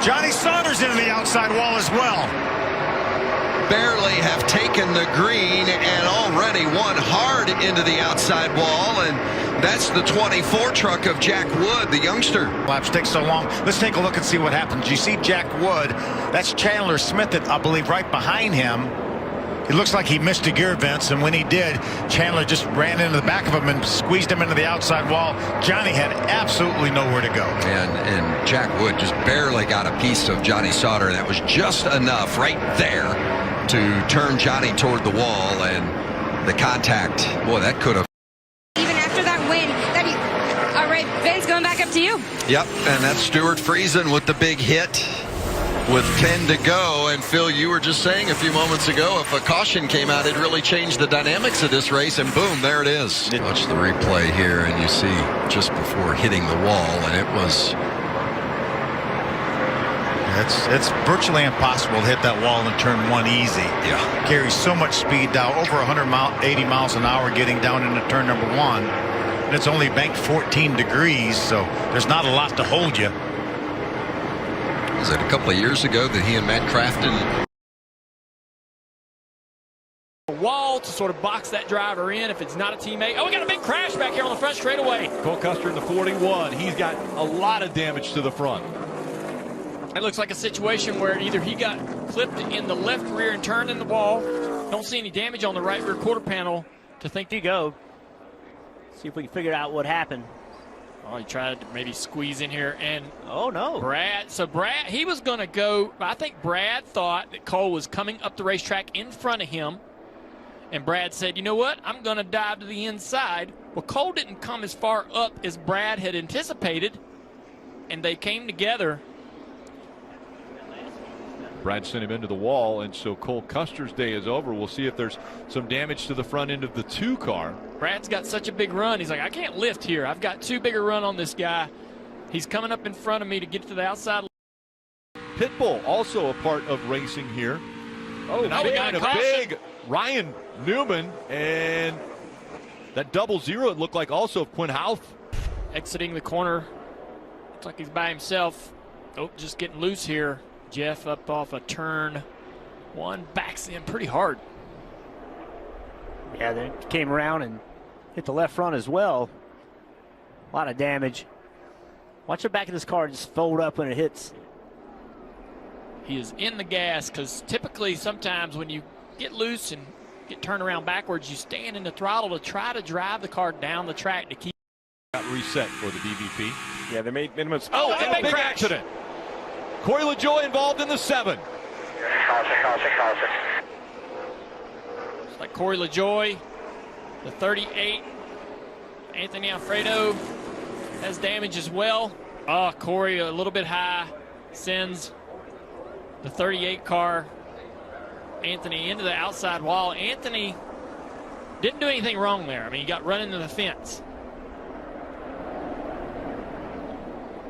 Johnny Sauter's into the outside wall as well. Barely have taken the green and already one hard into the outside wall, and that's the 24 truck of Jack Wood, the youngster. Laps take so long. Let's take a look and see what happens. You see Jack Wood. That's Chandler Smith, I believe, right behind him. It looks like he missed a gear, Vince, and when he did, Chandler just ran into the back of him and squeezed him into the outside wall. Johnny had absolutely nowhere to go. And Jack Wood just barely got a piece of Johnny Sauter. That was just enough right there to turn Johnny toward the wall, and the contact, boy, that could have. Even after that win, all right, Vince, going back up to you. Yep, and that's Stuart Friesen with the big hit with 10 to go. And Phil, you were just saying a few moments ago, if a caution came out, it really changed the dynamics of this race, and boom, there it is. Watch the replay here, and you see just before hitting the wall, and it was. It's virtually impossible to hit that wall and turn one easy. Yeah. Carries so much speed down, over 80 miles an hour getting down into turn number one. And it's only banked 14 degrees, so there's not a lot to hold you. Was it a couple of years ago that he and Matt Crafton? Wall to sort of box that driver in if it's not a teammate. Oh, we got a big crash back here on the front straightaway. Cole Custer in the 41. He's got a lot of damage to the front. It looks like a situation where either he got clipped in the left rear and turned in the wall. Don't see any damage on the right rear quarter panel to think. You go. See if we can figure out what happened. Oh, he tried to maybe squeeze in here, and oh no, Brad. So Brad, he was going to go. I think Brad thought that Cole was coming up the racetrack in front of him, and Brad said, "You know what? I'm going to dive to the inside." Well, Cole didn't come as far up as Brad had anticipated, and they came together. Brad sent him into the wall, and so Cole Custer's day is over. We'll see if there's some damage to the front end of the 2 car. Brad's got such a big run. He's like, I can't lift here. I've got too big a run on this guy. He's coming up in front of me to get to the outside. Pitbull also a part of racing here. Oh, and we got a big Ryan Newman, and that 0-0 it looked like also Quinn Houth. Exiting the corner. Looks like he's by himself. Oh, just getting loose here. Jeff up off a turn one, backs in pretty hard. Yeah, they came around and hit the left front as well. A lot of damage. Watch the back of this car just fold up when it hits. He is in the gas because typically sometimes when you get loose and get turned around backwards, you stand in the throttle to try to drive the car down the track to keep. Got reset for the DVP. Yeah, they made minimum. Oh, and a big accident. Corey LaJoie involved in the 7. It's like Corey LaJoie, the 38. Anthony Alfredo has damage as well. Oh, Corey a little bit high, sends the 38 car, Anthony, into the outside wall. Anthony didn't do anything wrong there. I mean, he got run into the fence.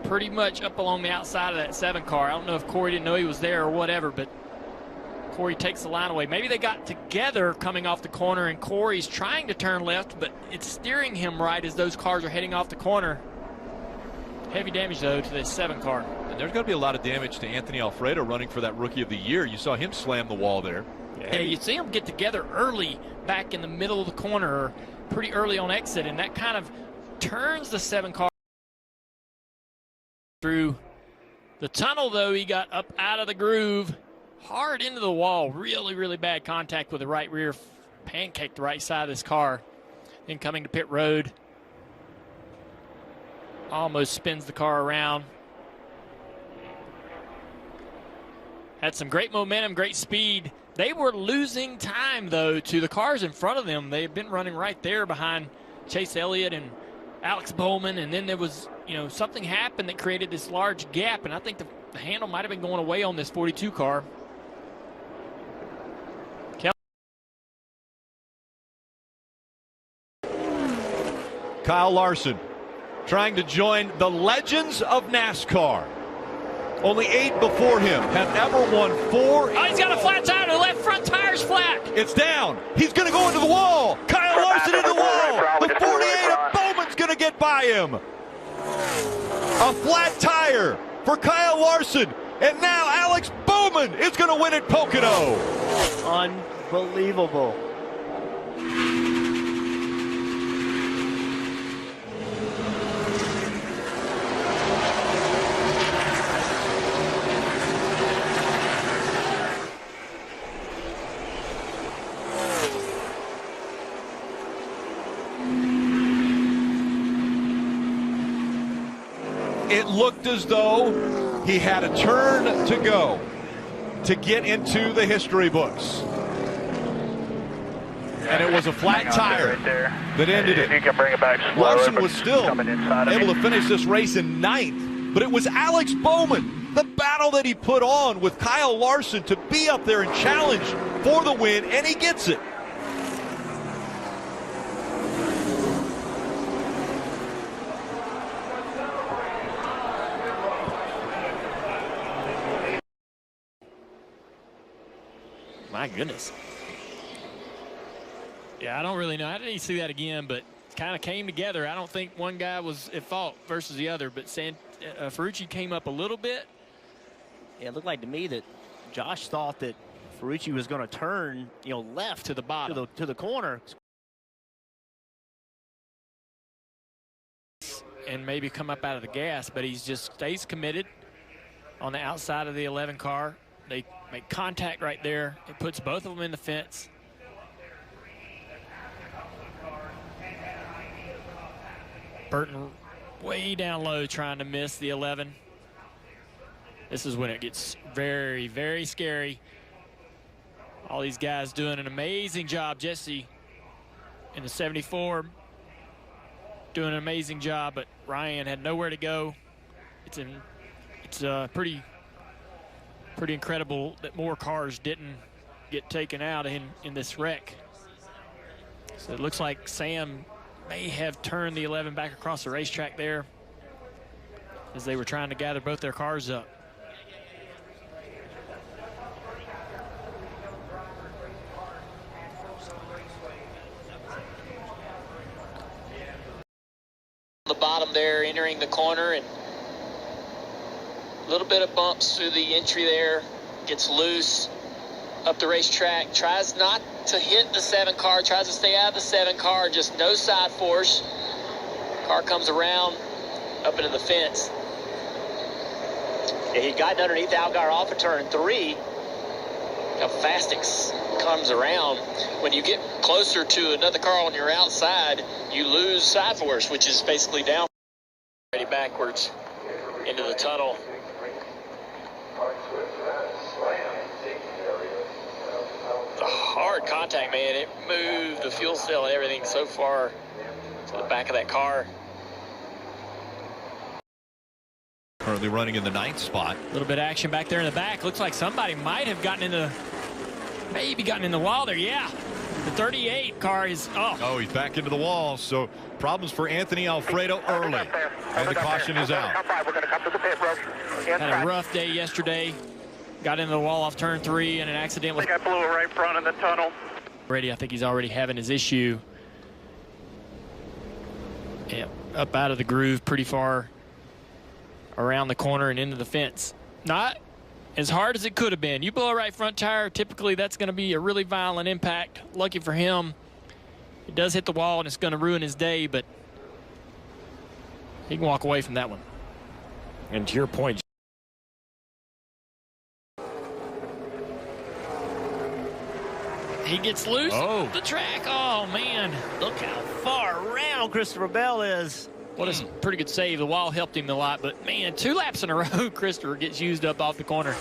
Pretty much up along the outside of that 7 car. I don't know if Corey didn't know he was there or whatever, but Corey takes the line away. Maybe they got together coming off the corner, and Corey's trying to turn left, but it's steering him right as those cars are heading off the corner. Heavy damage, though, to this 7 car. And there's going to be a lot of damage to Anthony Alfredo running for that Rookie of the Year. You saw him slam the wall there. Yeah, you see them get together early back in the middle of the corner, or pretty early on exit, and that kind of turns the 7 car. Through the tunnel, though, he got up out of the groove, hard into the wall. Really, really bad contact with the right rear, pancaked the right side of this car. Then coming to pit road, almost spins the car around. Had some great momentum, great speed. They were losing time, though, to the cars in front of them. They had been running right there behind Chase Elliott and Alex Bowman, and then there was, something happened that created this large gap, and I think the handle might have been going away on this 42 car. Kyle Larson trying to join the legends of NASCAR. Only 8 before him have ever won 4. Oh, he's got a flat tire. The left front tire's flat. It's down. He's going to go into the wall. Kyle Larson in the wall. The 48 of Bowman's going to get by him. A flat tire for Kyle Larson. And now Alex Bowman is going to win at Pocono. Unbelievable. It looked as though he had a turn to go to get into the history books. And it was a flat tire that ended it. You can bring it back slower, Larson was still able to finish this race in 9th, but it was Alex Bowman, the battle that he put on with Kyle Larson to be up there and challenge for the win, and he gets it. My goodness. Yeah, I don't really know. I didn't see that again, but it kind of came together. I don't think one guy was at fault versus the other, but Ferrucci came up a little bit. Yeah, it looked like to me that Josh thought that Ferrucci was going to turn, left To the bottom. to the corner. And maybe come up out of the gas, but he just stays committed on the outside of the 11 car. They make contact right there. It puts both of them in the fence. Burton way down low trying to miss the 11. This is when it gets very, very scary. All these guys doing an amazing job. Jesse in the 74 doing an amazing job, but Ryan had nowhere to go. It's pretty incredible that more cars didn't get taken out in this wreck. So it looks like Sam may have turned the 11 back across the racetrack there as they were trying to gather both their cars up. The bottom there, entering the corner, and a little bit of bumps through the entry there, gets loose up the racetrack, tries not to hit the 7 car, tries to stay out of the 7 car, just no side force. Car comes around up into the fence. Yeah, he'd gotten underneath Algar off of turn 3. How fast it comes around. When you get closer to another car on your outside, you lose side force, which is basically down. Ready backwards into the tunnel. The hard contact, man. It moved the fuel cell and everything so far to the back of that car. Currently running in the 9th spot. A little bit of action back there in the back. Looks like somebody might have gotten in the wall there. Yeah, the 38 car is Oh, he's back into the wall. So problems for Anthony Alfredo early. And the caution is out. We're going to come to the pit road. had a rough day yesterday. Got into the wall off turn 3 and an accident with I blew it right front in the tunnel. Brady. I think he's already having his issue. Yeah, up out of the groove pretty far around the corner and into the fence. Not as hard as it could have been. You blow a right front tire, typically that's going to be a really violent impact. Lucky for him, it does hit the wall and it's going to ruin his day, but he can walk away from that one. And to your point, he gets loose. Oh. The track. Oh, man. Look how far around Christopher Bell is. What a pretty good save. The wall helped him a lot, but, man, 2 laps in a row, Christopher gets used up off the corner.